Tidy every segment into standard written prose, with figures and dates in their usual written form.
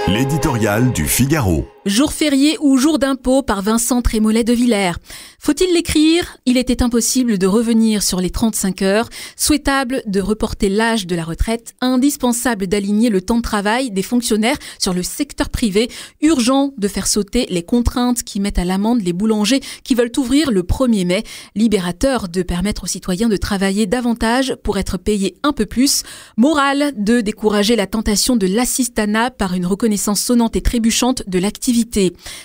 L'éditorial du Figaro. Jour férié ou jour d'impôt par Vincent Trémollet de Villers. Faut-il l'écrire? Il était impossible de revenir sur les 35 heures, souhaitable de reporter l'âge de la retraite, indispensable d'aligner le temps de travail des fonctionnaires sur le secteur privé, urgent de faire sauter les contraintes qui mettent à l'amende les boulangers qui veulent ouvrir le 1er mai, libérateur de permettre aux citoyens de travailler davantage pour être payés un peu plus, moral de décourager la tentation de l'assistanat par une reconnaissance sonnante et trébuchante de l'activité.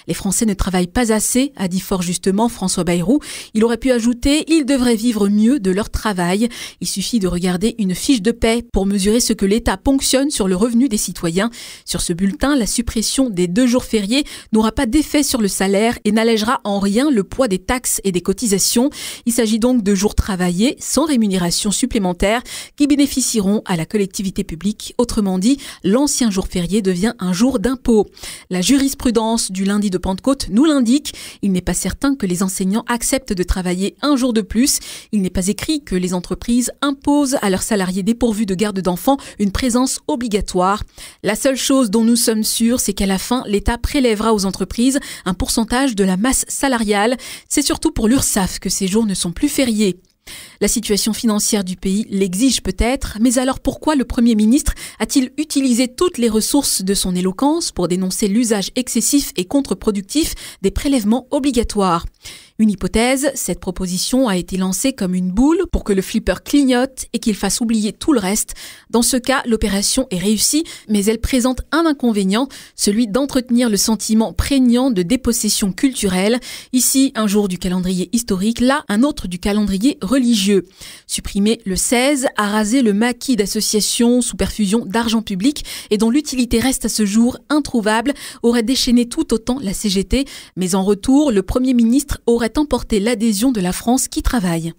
Les Français ne travaillent pas assez, a dit fort justement François Bayrou. Il aurait pu ajouter « Ils devraient vivre mieux de leur travail ». Il suffit de regarder une fiche de paie pour mesurer ce que l'État ponctionne sur le revenu des citoyens. Sur ce bulletin, la suppression des 2 jours fériés n'aura pas d'effet sur le salaire et n'allègera en rien le poids des taxes et des cotisations. Il s'agit donc de jours travaillés sans rémunération supplémentaire qui bénéficieront à la collectivité publique. Autrement dit, l'ancien jour férié devient un jour d'impôt. La jurisprudence du lundi de Pentecôte nous l'indique. Il n'est pas certain que les enseignants acceptent de travailler un jour de plus. Il n'est pas écrit que les entreprises imposent à leurs salariés dépourvus de garde d'enfants une présence obligatoire. La seule chose dont nous sommes sûrs, c'est qu'à la fin, l'État prélèvera aux entreprises un pourcentage de la masse salariale. C'est surtout pour l'URSSAF que ces jours ne sont plus fériés. La situation financière du pays l'exige peut-être, mais alors pourquoi le Premier ministre a-t-il utilisé toutes les ressources de son éloquence pour dénoncer l'usage excessif et contre-productif des prélèvements obligatoires ? Une hypothèse, cette proposition a été lancée comme une boule pour que le flipper clignote et qu'il fasse oublier tout le reste. Dans ce cas, l'opération est réussie, mais elle présente un inconvénient, celui d'entretenir le sentiment prégnant de dépossession culturelle. Ici, un jour du calendrier historique, là, un autre du calendrier religieux. Supprimer le 16 a rasé le maquis d'associations sous perfusion d'argent public et dont l'utilité reste à ce jour introuvable, aurait déchaîné tout autant la CGT, mais en retour, le Premier ministre aurait emporté l'adhésion de la France qui travaille.